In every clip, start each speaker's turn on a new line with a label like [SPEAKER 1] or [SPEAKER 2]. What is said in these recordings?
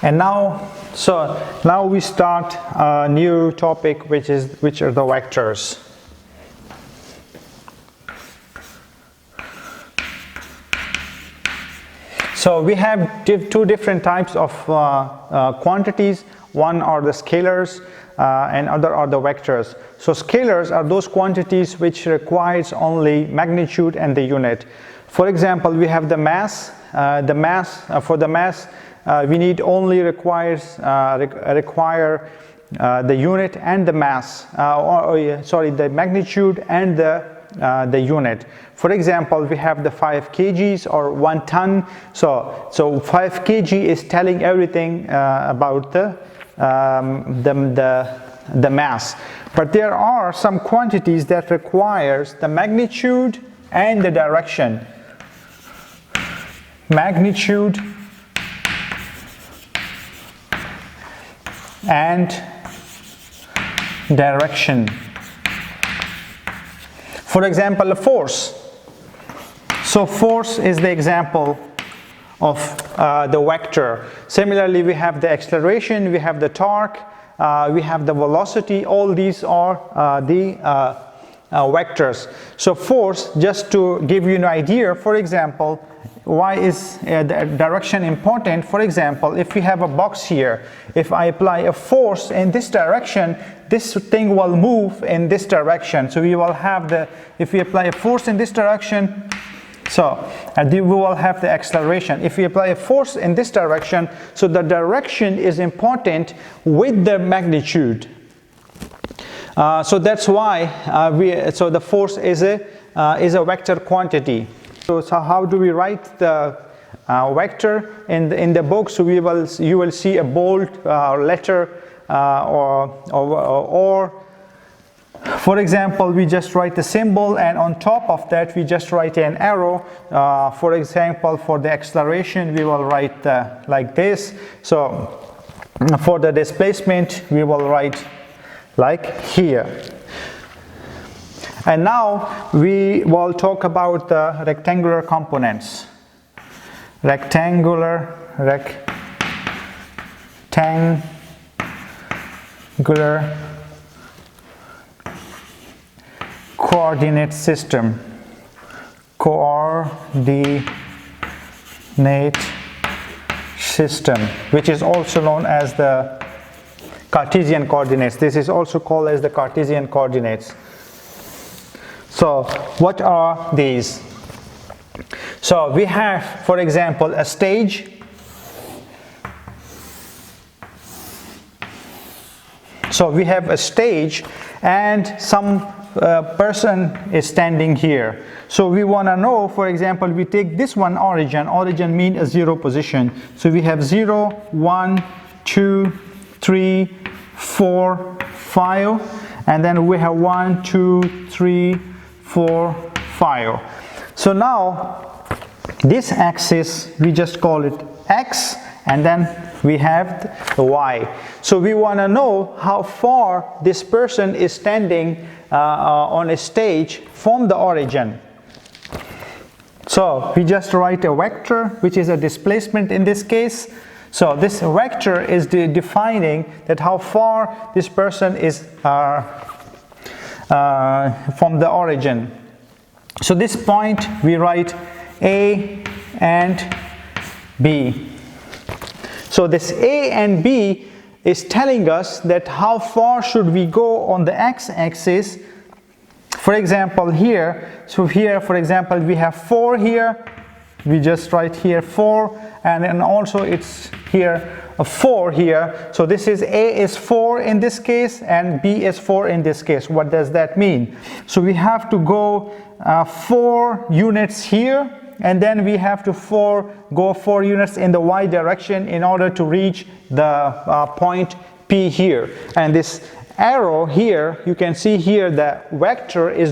[SPEAKER 1] And now, now we start a new topic, which are the vectors. So we have two different types of quantities. One are the scalars and other are the vectors. So scalars are those quantities which requires only magnitude and the unit. For example, we have the mass. For the mass, we need only require the unit and the mass, the magnitude and the unit. For example, we have the 5 kgs or 1 ton. So 5 kg is telling everything about the mass. But there are some quantities that requires the magnitude and the direction. Magnitude and direction. For example, a force. So force is the example of the vector. Similarly, we have the acceleration, we have the torque, we have the velocity. All these are the vectors. So force, just to give you an idea, for example, why is the direction important? For example, if we have a box here, if I apply a force in this direction, this thing will move in this direction. So we will have if we apply a force in this direction, we will have the acceleration. If we apply a force in this direction, so the direction is important with the magnitude. So that's why the force is a vector quantity. So how do we write the vector in the book? So you will see a bold letter or for example, we just write the symbol, and on top of that we just write an arrow. For example, for the acceleration we will write like this. So for the displacement we will write like here. And now we will talk about the rectangular components. Rectangular coordinate system. Coordinate system, which is also known as the Cartesian coordinates. This is also called as the Cartesian coordinates. So what are these? So we have, for example, a stage. So we have a stage and some person is standing here. So we want to know, for example, we take this one origin. Origin means a 0 position. So we have 0, 1, 2, 3, 4, 5, and then we have 1, 2, 3, 4, 5. So now this axis, we just call it X, and then we have the Y. So we want to know how far this person is standing on a stage from the origin. So we just write a vector, which is a displacement in this case. So this vector is defining that how far this person is from the origin. So this point we write A and B. So this A and B is telling us that how far should we go on the x-axis. For example, here, so here, for example, we have 4 here. We just write here 4, and then also it's here a 4 here. So this is A is 4 in this case, and B is 4 in this case. What does that mean? So we have to go 4 units here, and then we have to go 4 units in the y direction in order to reach the point P here. And this arrow here, you can see here the vector is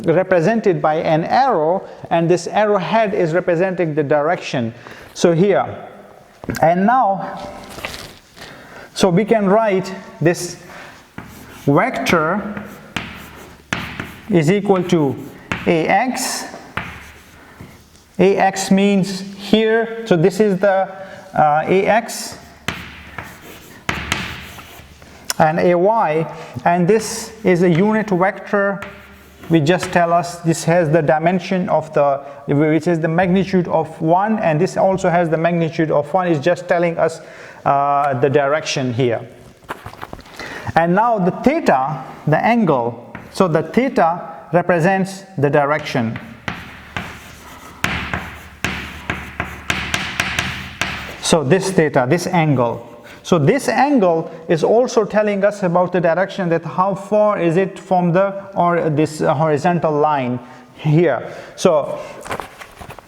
[SPEAKER 1] represented by an arrow, and this arrowhead is representing the direction. So here, and now, so we can write this vector is equal to AX. AX means here, so this is the AX, and AY, and this is a unit vector. We just tell us this has the dimension of which is the magnitude of 1, and this also has the magnitude of 1. It's just telling us the direction here. And now the theta, the angle, so the theta represents the direction. So this theta, this angle. So this angle is also telling us about the direction, that how far is it from this horizontal line here. So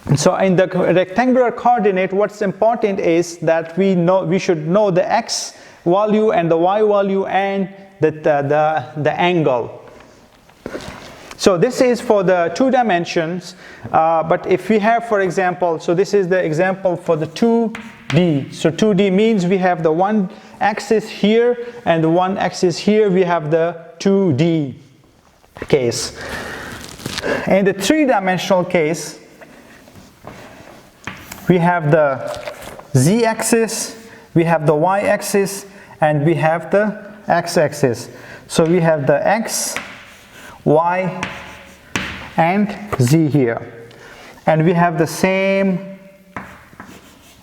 [SPEAKER 1] in the rectangular coordinate, what's important is that we should know the x value and the y value and the angle. So this is for the 2 dimensions, but if we have, for example, so this is the example for the 2D. So 2D means we have the one axis here and the one axis here. We have the 2D case. In the 3-dimensional case, we have the z-axis, we have the y-axis, and we have the x-axis. So we have the x, y, and z here. And we have the same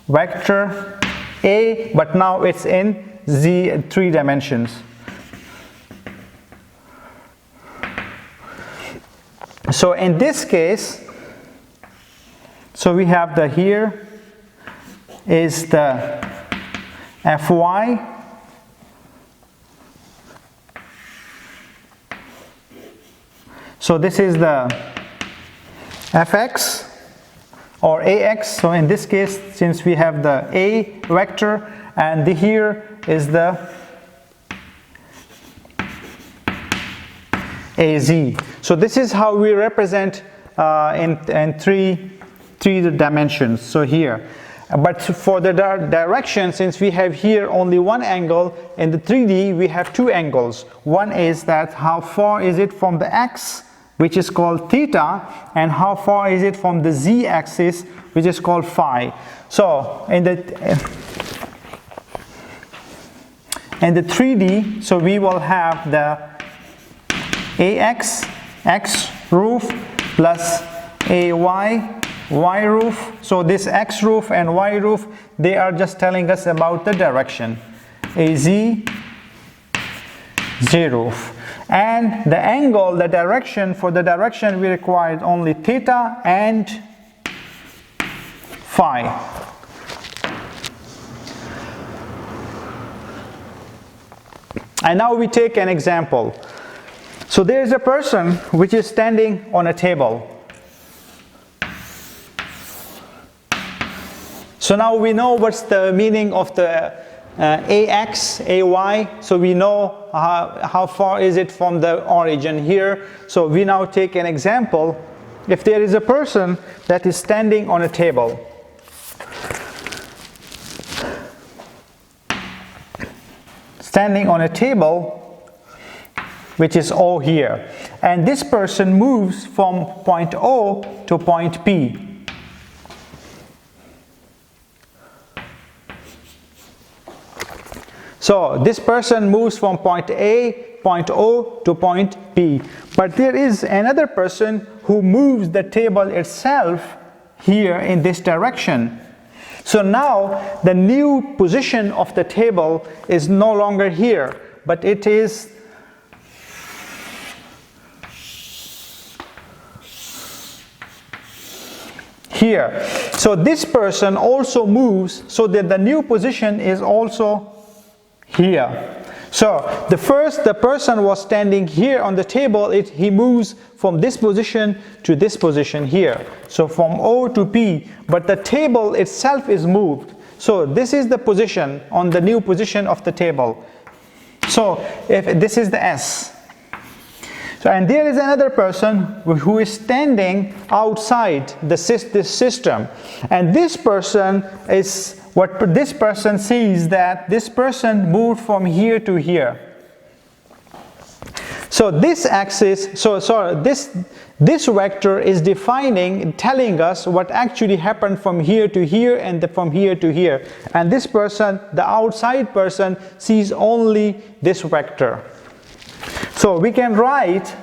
[SPEAKER 1] vector A, but now it's in z 3 dimensions. So in this case, so we have the here is the Fy, so this is the Fx or Ax. So in this case, since we have the A vector and the here is the Az. So this is how we represent in three dimensions. So here, but for the direction, since we have here only one angle, in the 3D we have 2 angles. One is that how far is it from the x, which is called theta, and how far is it from the z-axis, which is called phi. So in the 3D, so we will have the Ax, x roof, plus Ay, y roof. So this x roof and y roof, they are just telling us about the direction. Az, z roof. And the angle, the direction, for the direction we required only theta and phi. And now we take an example. So there is a person which is standing on a table. So now we know what's the meaning of the Ax, Ay, so we know how far is it from the origin here. So we now take an example. If there is a person that is standing on a table, which is O here, and this person moves from point O to point P. So this person moves from point A, point O to point P. But there is another person who moves the table itself here in this direction. So now the new position of the table is no longer here, but it is here. So this person also moves, so that the new position is also here. So the person was standing here on the table, he moves from this position to this position here. So from O to P, but the table itself is moved. So this is the position on the new position of the table. So if this is the S. So, and there is another person who is standing outside this system, and this person is, what this person sees, that this person moved from here to here. So this axis, this vector is defining, telling us what actually happened from here to here and from here to here. And this person, the outside person, sees only this vector. So we can write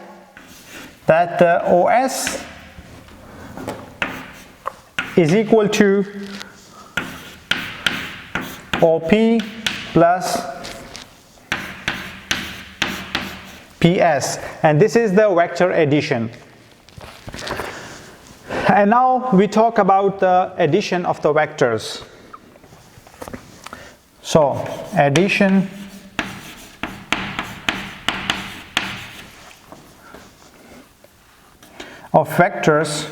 [SPEAKER 1] that the OS is equal to OP plus PS, and this is the vector addition. And now we talk about the addition of the vectors. So addition of vectors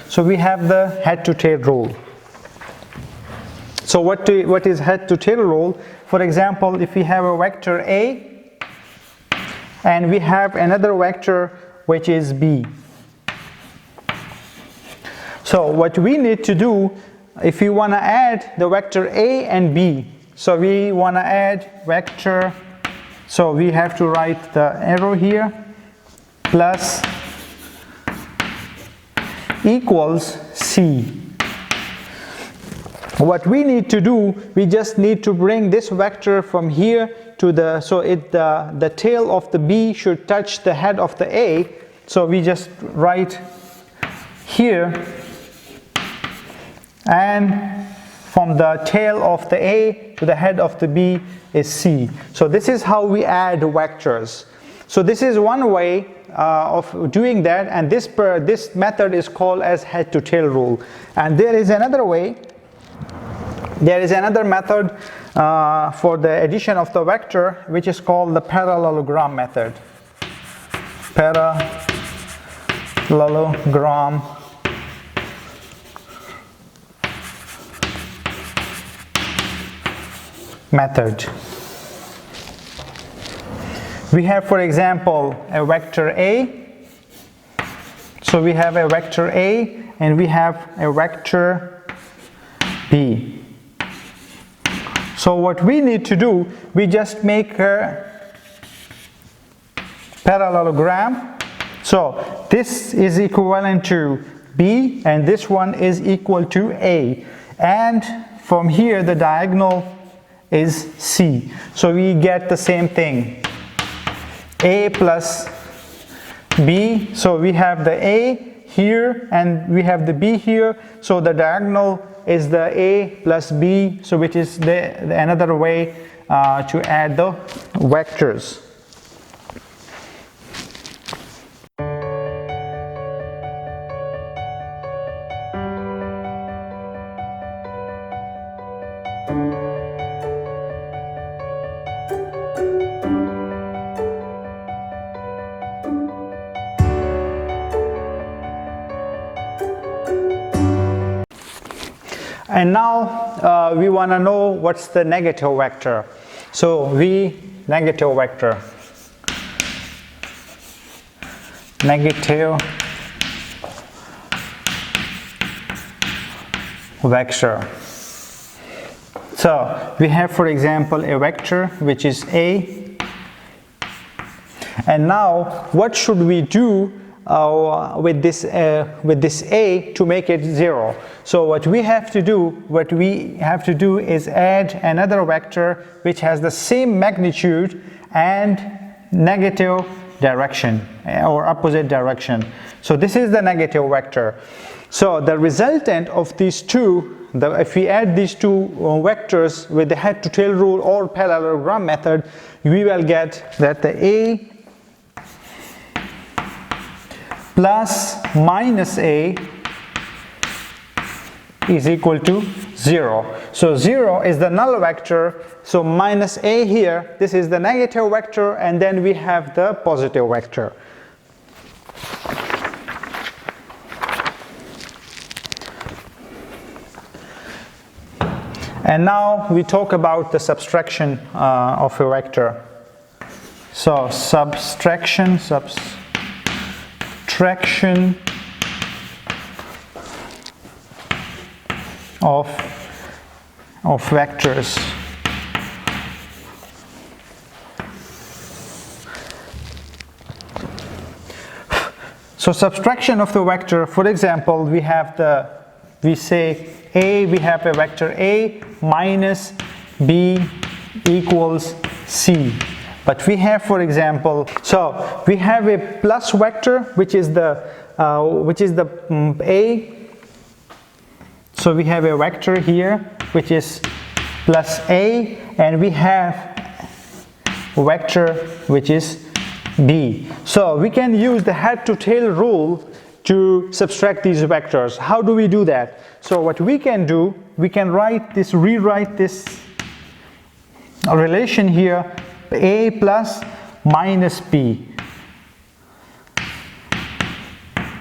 [SPEAKER 1] so we have the head to tail rule. So what is head to tail rule? For example, if we have a vector A and we have another vector which is B. So what we need to do, if we want to add the vector A and B, so we want to add vector, so we have to write the arrow here, plus equals C. What we need to do, we just need to bring this vector from here to the, so the tail of the B should touch the head of the A. So we just write here, and from the tail of the A to the head of the B is C. So this is how we add vectors. So this is one way of doing that, and this method is called as head to tail rule. And there is another way. There is another method for the addition of the vector, which is called the parallelogram method. Parallelogram method. We have, for example, a vector A. So we have a vector A and we have a vector B. So what we need to do, we just make a parallelogram. So this is equivalent to B and this one is equal to A. And from here the diagonal is C. So we get the same thing. A plus B. So we have the A here and we have the B here. So the diagonal is the A plus B, so which is another way to add the vectors. And now we want to know what's the negative vector. So negative vector. Negative vector. So we have, for example, a vector which is A. And now what should we do with this A to make it 0? So what we have to do is add another vector which has the same magnitude and negative direction or opposite direction. So this is the negative vector. So the resultant of these two, if we add these two vectors with the head to tail rule or parallelogram method, we will get that the A plus minus A is equal to 0. So 0 is the null vector, so minus A here, this is the negative vector, and then we have the positive vector. And now we talk about the subtraction of a vector. So subtraction of vectors. So subtraction of the vector, for example, we have we say A, we have a vector A minus B equals C. But we have, for example, so we have a plus vector, which is the A. So we have a vector here, which is plus A, and we have vector which is B. So we can use the head to tail rule to subtract these vectors. How do we do that? So what we can do, we can rewrite this relation here, A plus minus B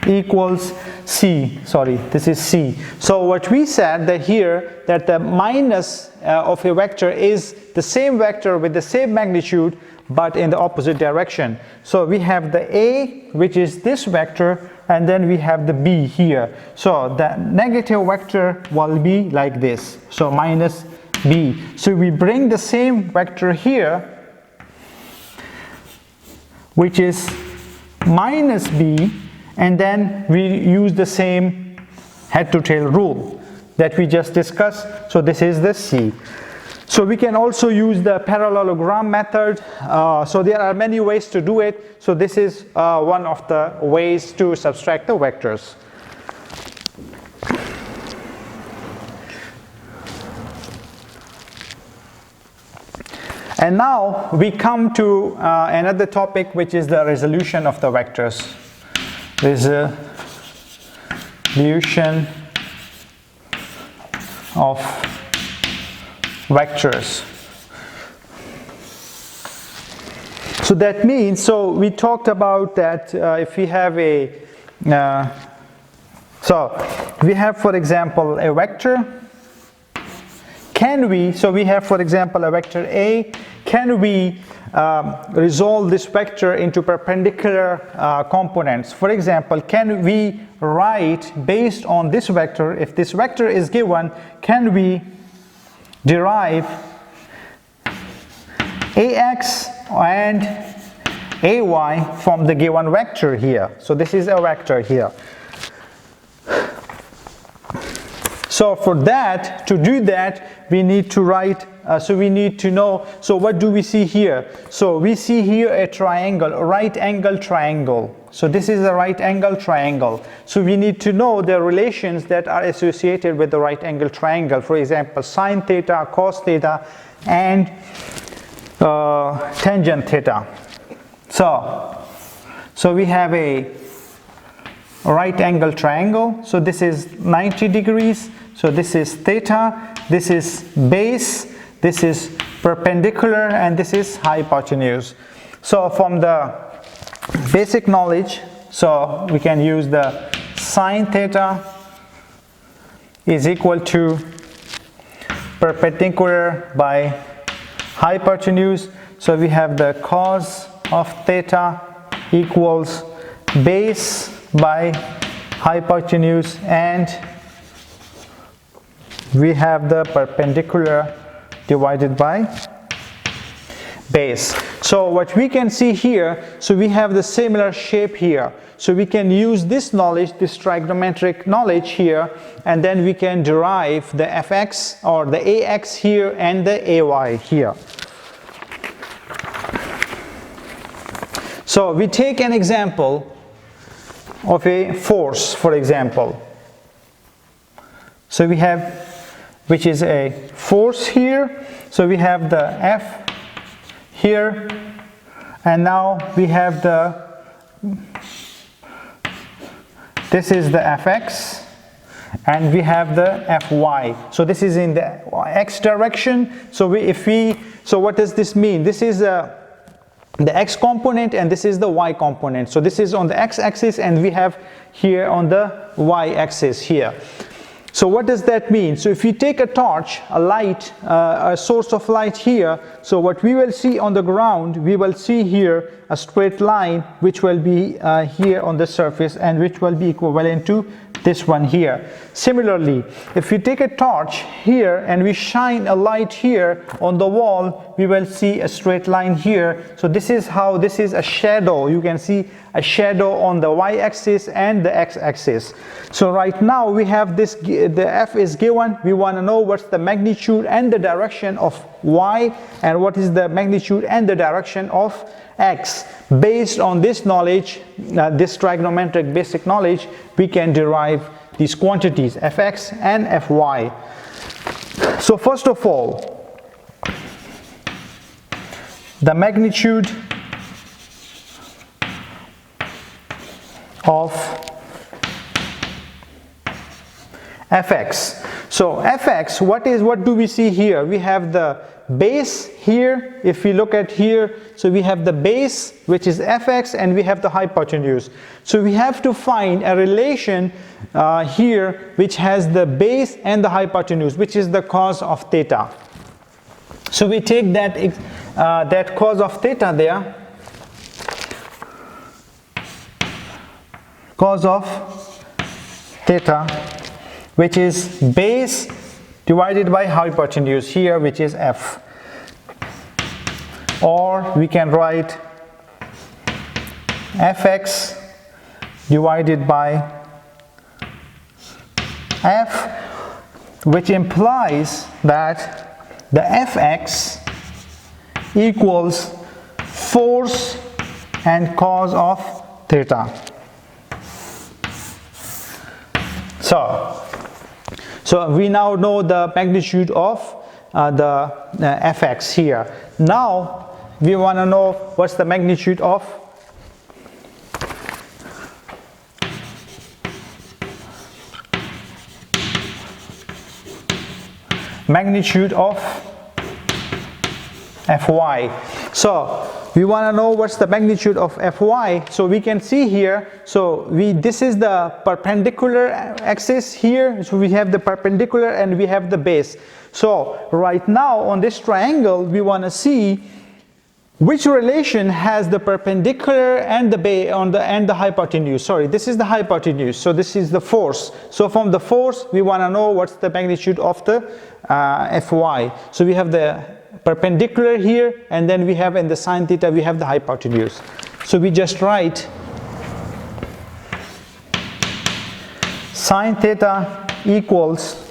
[SPEAKER 1] equals C. Sorry, this is C. So what we said that here, that the minus of a vector is the same vector with the same magnitude but in the opposite direction. So we have the A, which is this vector, and then we have the B here. So the negative vector will be like this, so minus B. So we bring the same vector here, which is minus B, and then we use the same head to tail rule that we just discussed. So this is the C. So we can also use the parallelogram method. So there are many ways to do it. So this is one of the ways to subtract the vectors. And now we come to another topic, which is the resolution of the vectors. Resolution of vectors. So that means, so we talked about that if we have we have, for example, a vector. So we have, for example, a vector A. Can we resolve this vector into perpendicular components? For example, can we write based on this vector, if this vector is given, can we derive AX and AY from the given vector here? So this is a vector here. So for that, to do that, we need to write, so we need to know, so what do we see here? So we see here a triangle, a right angle triangle. So this is a right angle triangle. So we need to know the relations that are associated with the right angle triangle. For example, sine theta, cos theta, and tangent theta. So we have a right angle triangle. So this is 90 degrees. So this is theta, this is base, this is perpendicular, and this is hypotenuse. So from the basic knowledge, so we can use the sine theta is equal to perpendicular by hypotenuse. So we have the cos of theta equals base by hypotenuse, and we have the perpendicular divided by base. So what we can see here, so we have the similar shape here. So we can use this knowledge, this trigonometric knowledge here, and then we can derive the fx or the ax here and the ay here. So we take an example of a force, for example. So we have, which is a force here. So we have the F here, and now we have this is the Fx, and we have the Fy. So this is in the x direction. So so what does this mean? This is the x component, and this is the y component. So this is on the x-axis, and we have here on the y-axis here. So what does that mean? So if you take a torch, a light, a source of light here, so what we will see on the ground, we will see here a straight line which will be here on the surface and which will be equivalent to this one here. Similarly, if we take a torch here and we shine a light here on the wall, we will see a straight line here. So this is how this is a shadow. You can see a shadow on the y-axis and the x-axis. So right now we have this, the f is given. We want to know what's the magnitude and the direction of y and what is the magnitude and the direction of x. Based on this knowledge, this trigonometric basic knowledge, we can derive these quantities fx and fy. So first of all, the magnitude of fx. So fx, what do we see here? We have the base here. If we look at here, so we have the base, which is fx, and we have the hypotenuse. So we have to find a relation here which has the base and the hypotenuse, which is the cos of theta. So we take that that cos of theta there, cos of theta, which is base divided by hypotenuse here, which is f. Or we can write fx divided by f, which implies that the fx equals force and cos of theta. So we now know the magnitude of the fx here. Now we want to know what's the magnitude of fy. So we want to know what's the magnitude of fy. So we can see here, so this is the perpendicular axis here. So we have the perpendicular and we have the base. So right now on this triangle, we want to see which relation has the perpendicular and the base and the hypotenuse. Sorry, this is the hypotenuse. So this is the force. So from the force, we want to know what's the magnitude of the fy. So we have the perpendicular here, and then we have in the sine theta we have the hypotenuse. So we just write sine theta equals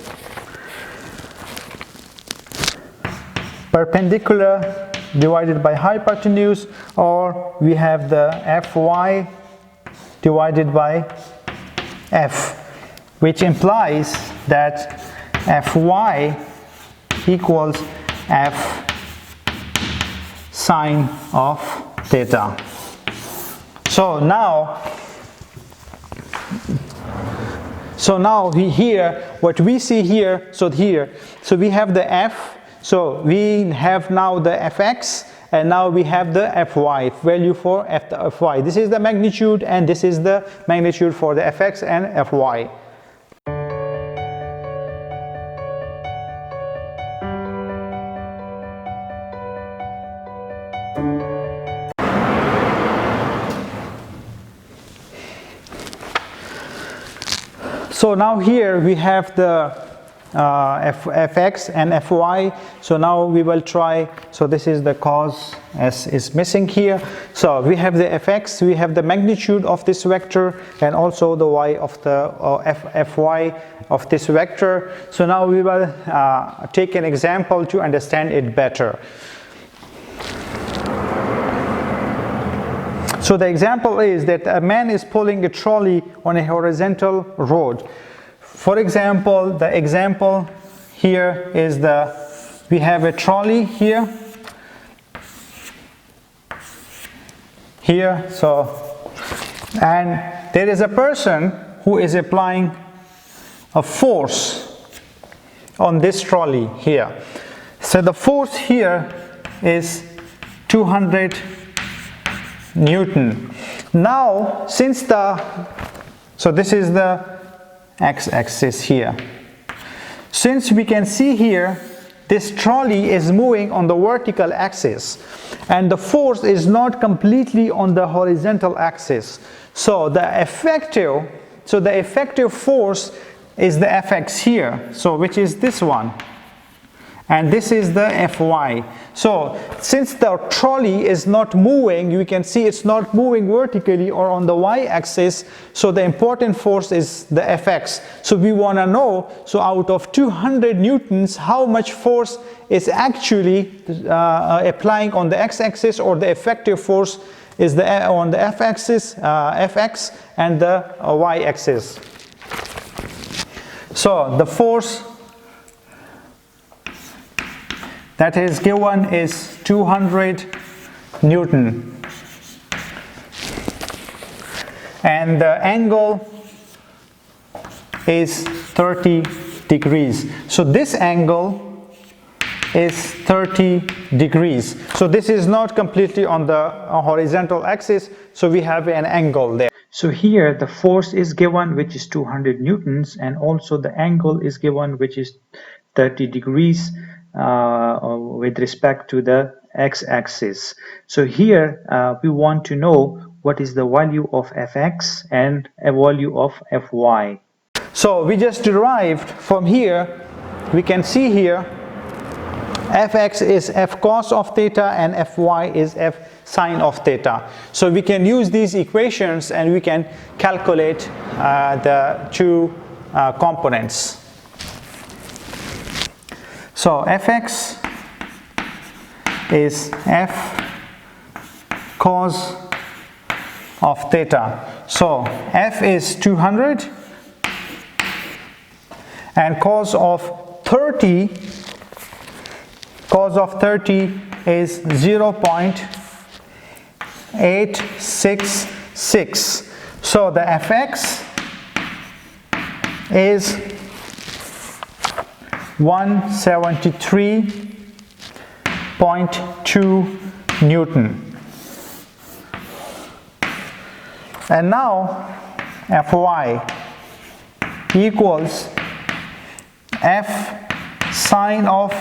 [SPEAKER 1] perpendicular divided by hypotenuse, or we have the fy divided by f, which implies that fy equals f sine of theta. So now what we see here, so we have the f, so we have now the fx, and now we have the fy, value for fy. This is the magnitude, and this is the magnitude for the fx and fy. So now here we have the fx and fy. So now we will try, so this is the cos s is missing here. So we have the fx, we have the magnitude of this vector, and also the y of the fy of this vector. So now we will take an example to understand it better. So the example is that a man is pulling a trolley on a horizontal road. For example, the example here is we have a trolley here, and there is a person who is applying a force on this trolley here. So the force here is 200 Newton. Now, so this is the x-axis here. Since we can see here this trolley is moving on the vertical axis and the force is not completely on the horizontal axis. So the effective force is the Fx here, so which is this one, and this is the Fy. So since the trolley is not moving, you can see it's not moving vertically or on the y-axis, so the important force is the Fx. So we want to know, so out of 200 newtons, how much force is actually applying on the x-axis, or the effective force is on the f-axis, Fx, and the y-axis. So the force that is given is 200 Newton, and the angle is 30 degrees. So this angle is 30 degrees. So this is not completely on the horizontal axis, so we have an angle there. So here the force is given, which is 200 newtons, and also the angle is given, which is 30 degrees with respect to the x-axis. So here we want to know what is the value of Fx and a value of Fy. So we just derived from here, we can see here Fx is F cos of theta and Fy is F sine of theta. So we can use these equations and we can calculate the two components. So Fx is F cos of theta. So F is 200 and cos of 30 is 0.866. So the Fx is 173.2 Newton. And now Fy equals F sine of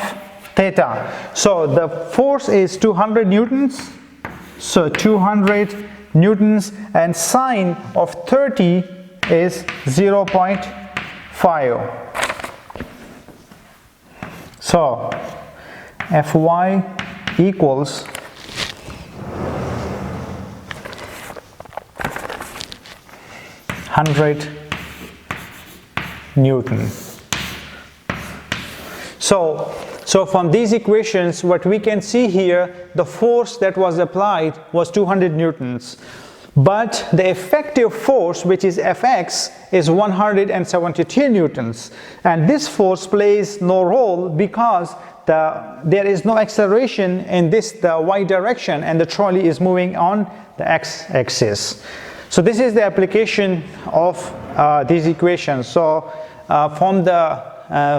[SPEAKER 1] theta. So the force is 200 newtons, so 200 newtons, and sine of 30 is 0.5. So Fy equals 100 Newton. So from these equations, what we can see here, the force that was applied was 200 newtons. But the effective force, which is Fx, is 172 newtons. And this force plays no role because there is no acceleration in the y direction, and the trolley is moving on the x-axis. So this is the application of these equations. So from the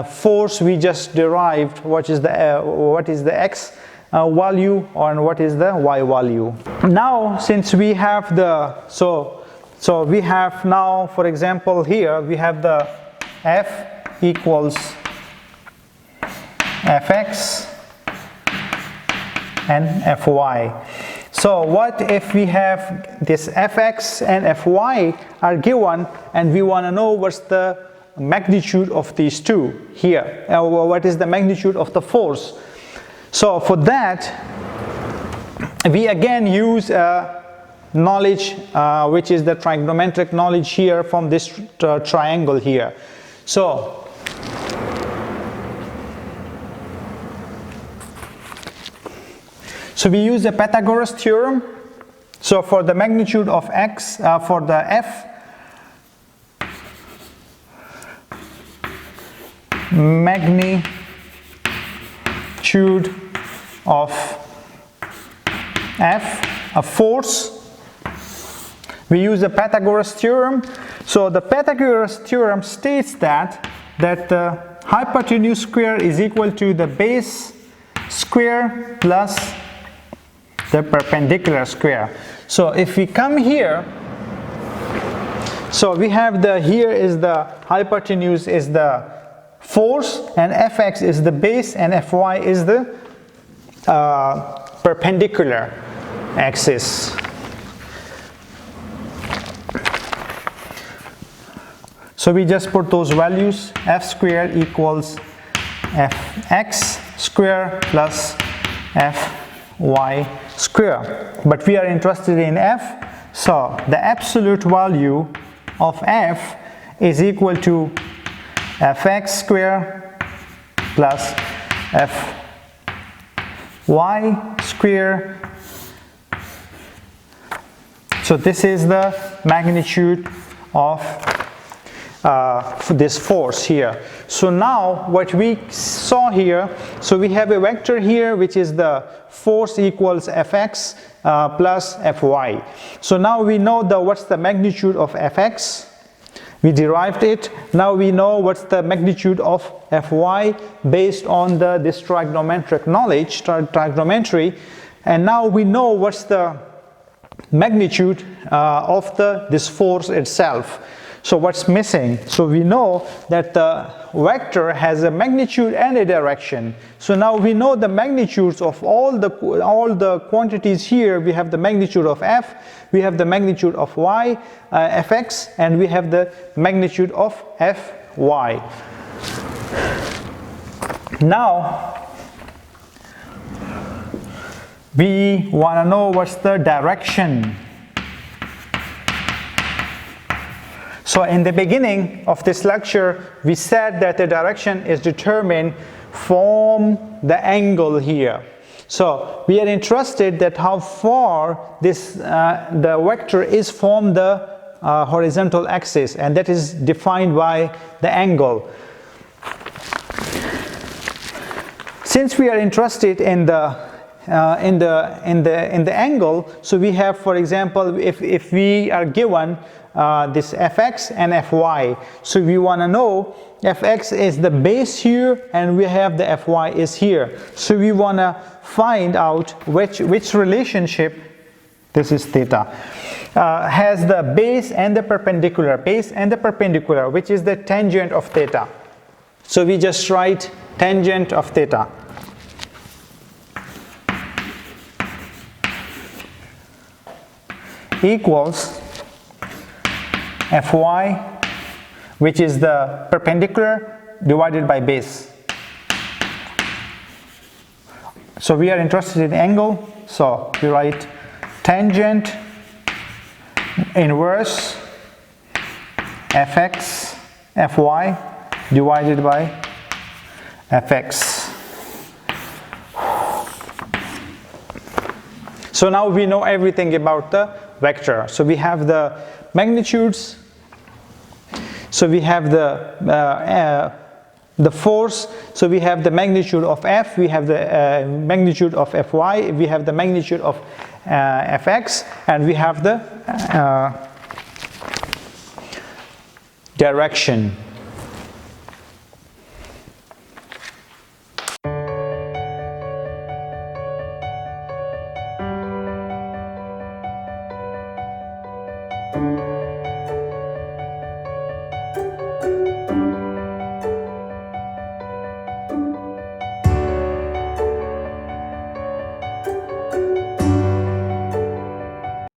[SPEAKER 1] force we just derived what is the x value and what is the y value. Now since we have so we have now, for example, here we have the F equals Fx and Fy. So what if we have this Fx and Fy are given and we want to know what's the magnitude of these two here, what is the magnitude of the force? So for that we again use knowledge which is the trigonometric knowledge here from this triangle here. So we use the Paretos Theorem. So for the magnitude of x, for the F, magnitude of F, a force, we use the Paretos Theorem. So the Paretos Theorem states that the hypotenuse square is equal to the base square plus the perpendicular square. So if we come here, so we have here is the hypotenuse is the force, and Fx is the base, and Fy is the perpendicular axis. So we just put those values. F squared equals Fx square plus Fy square. But we are interested in F, so the absolute value of F is equal to Fx square plus Fy square. So this is the magnitude of this force here. So now what we saw here, so we have a vector here which is the force equals Fx plus Fy. So now we know what's the magnitude of Fx. We derived it. Now we know what's the magnitude of Fy based on this trigonometric knowledge, trigonometry. And now we know what's the magnitude of this force itself. So what's missing? So we know that the vector has a magnitude and a direction. So now we know the magnitudes of all the quantities here. We have the magnitude of F, we have the magnitude of Y, Fx, and we have the magnitude of Fy. Now we want to know what's the direction. So in the beginning of this lecture, we said that the direction is determined from the angle here. So we are interested that how far the vector is from the horizontal axis, and that is defined by the angle. Since we are interested in the angle, so we have, for example, if we are given this Fx and Fy, so we want to know Fx is the base here and we have the Fy is here. So we want to find out which relationship, this is theta, has the base and the perpendicular, which is the tangent of theta. So we just write tangent of theta equals Fy, which is the perpendicular, divided by base. So we are interested in angle, so we write tangent inverse Fx Fy divided by Fx. So now we know everything about the vector. So we have the magnitudes, so we have the force, so we have the magnitude of F, we have the magnitude of Fy, we have the magnitude of Fx, and we have the direction.